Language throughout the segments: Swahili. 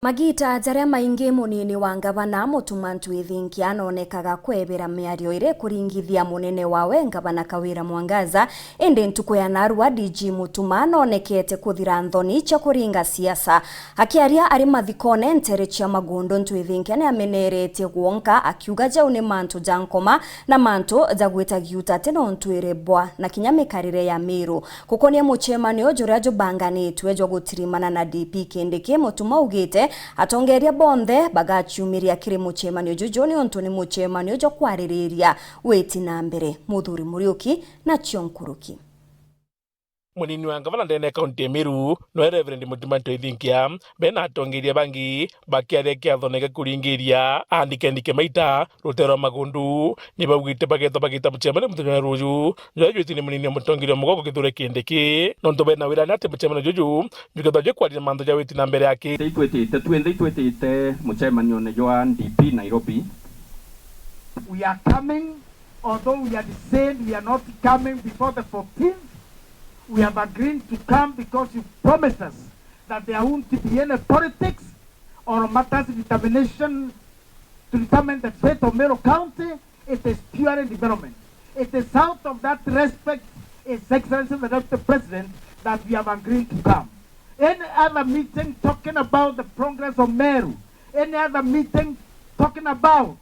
Magita jaria maingi munini wa ngavana Mutumantu Ithinki anonekaga kwebera miario ire kuringithia munene wawe ngavana Kawira Mwangaza indi ntuku ya narua DG Mutuma anonekete kuthira nthoni cia kuringa siasa. Akiaria ari mathikone ntere cia Magundu, Ntu Ithinki ni ameneretie gwonka akiuga jau ni mantu jankoma na mantu jagwita giuta teno ntwire bwa na kinya mikarire ya Miru kukonia muchemanio juria jubanganitwe jwa gutirimana na DP Kindiki. Mutuma ugite atongeria bonthe bagachumiria kiri muchemanio juju ni ontu ni muchemanio jo kwaririria weti na mbere. Muthuri Muriuki na Chionkuruki. Munini wa ngavana ndene kaunti ya Miru no Reverend Mutumantu Ithinki bena atongeria bangi bakiarekia thoneke kuringiria andike maita rutero Magundu ni bagwite bageta muchemanio muthenya ruju jo ni munini mutongeria mugogo kithure Kindiki nonto bena wira nate muchemanio juju bikatho je kwarira mantho ja weti na mbere yake twetete muchemanio ne jo DP Nairobi. We are coming, although we are the same, we are not coming before the 14th. We have agreed to come because you promised us that there won't be any politics or matters of determination to determine the fate of Meru County. It is pure development. It is out of that respect, His Excellency the Deputy President, that we have agreed to come. Any other meeting talking about the progress of Meru, any other meeting talking about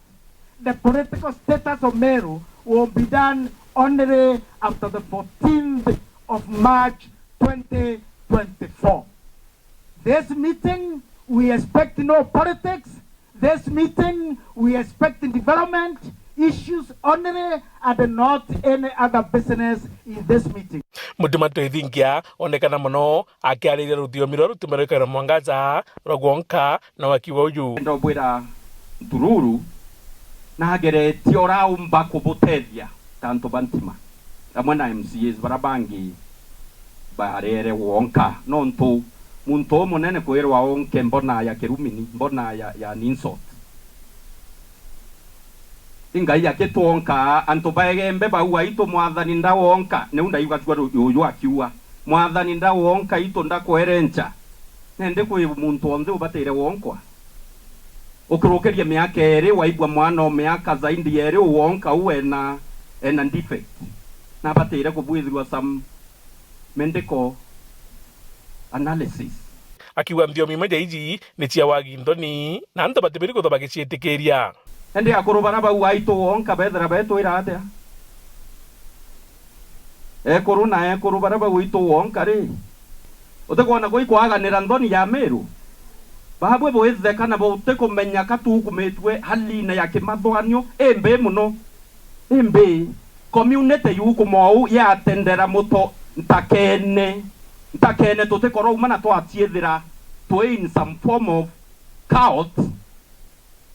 the political status of Meru will be done only after the 14th of March 2024. This meeting, we expect no politics. This meeting, we expect development issues only and not any other business in this meeting. Mutumantu Ithinki onekana muno akiarira ruthiomi rwa rutumira Kawira Mwangaza rwonka na wakiwa uyu ndo bwira Ntururu na ageretie oraumba kubutethia tanto bantima amwe na MCAs barabangi barere wonka nonto muntu munene kwirwa onke mbona ya kirumini mbona ya ninsot ingai ya ketonka anto baegembe bauwa ito mwathani ndawonka ne undaiga twa yoyo akiwa mwathani ndawonka ito ndakoerencha nende kwi muntu onde ubatere wonkwa ukurokeria miaka ere waibwa mwana miaka zaidi ere wonka uwe na defect na batere kubwithirwa some medical analysis. Akiwa mthiomi moja iji ni cia wagi nthoni na anto batibiri kutho bagicietikiria ende akurubara bau aito wonka bethera beto irate ekoruna ekurubara bau ito wonka ri utekona koi kwaganira nthoni ya Miru bahabwe boetheka na bote kumenya katukumetwe haline ya kimathwanio embe muno embe community yuko mau ya tendera muto ntakene tutekoro umana twatiethira to in some form of chaos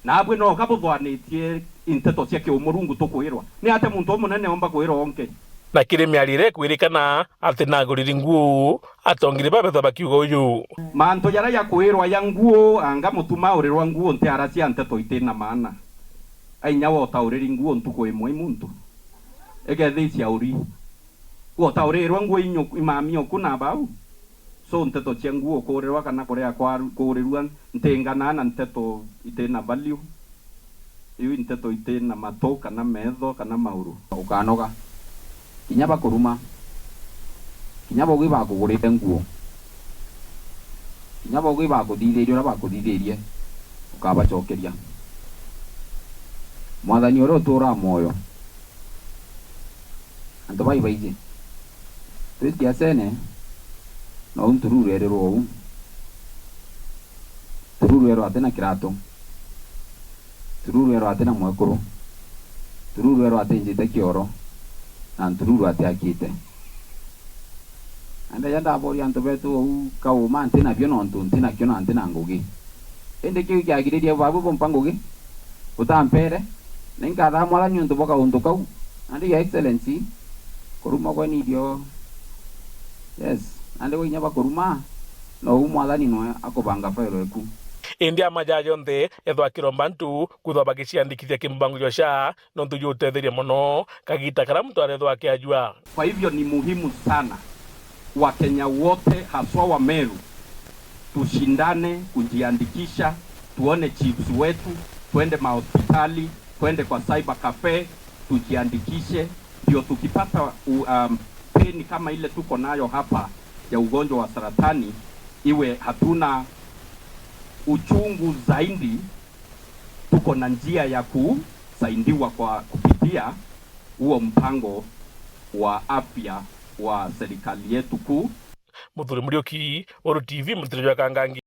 na abwe no kabuthwanitie inteto cia kiumurungu tukwirwa ni ate muntu munene omba kwirwa onke na kiri miarire kwirikana ati naguriri nguo atongire babetha bakiuga uyu manto yara ya kwirwa ya nguo anga mutuma urirwa nguo nte aracia nteto itina maana ainya wota uriri nguo ntuko imwe muntu egethecia uri wota urirwa nguo inyo imami okuna bau so nteto cia nguo kurirwa kana kuria kwa kurirwa ntengana na nteto itina value iwi nteto itina mato kana metho kana mauru ukanoga kinya bakuruma kinya bogi bakugurite nguo kinya bogi bakuthitheria bakuthitherie ukabacokeria mwathani oro tura moyo anto bai baije twiti asene no Ntururu erero u Ntururu ero atena kirato Ntururu ero atena mwekuru Ntururu ero atenjite kioro na Ntururu atiakite anda yanda abori anto betu u kauma antena byo no ntuntina kyo na antena ngugi ende kyo kyagiriria babu bompangugi utampere ninga da mwala nyunto boka untukau andi ya excellency kuruma kwa nidio yes ande winya bakuruma no umwathani no akobanga fairo eku India majajo nthe ethwa kirombantu kuthwa bagiciandikithia kimbangu josha no tujutetheria muno kagita kara mtu arethwa akiajua. Kwa hivyo ni muhimu sana Wakenya wote haswa wa Meru tushindane kujiandikisha, tuone chiefs wetu, twende mahospitali, twende kwa cyber cafe, tujiandikishe, ndio tukipata peni kama ile tuko nayo hapa ya ugonjwa wa saratani, iwe hatuna uchungu zaidi, tuko na njia ya kusaidiwa kwa kupitia huo mpango wa afya wa serikali yetu kuu. Muthuri Muriuki, Oro TV, Muthirio wa Kangangi.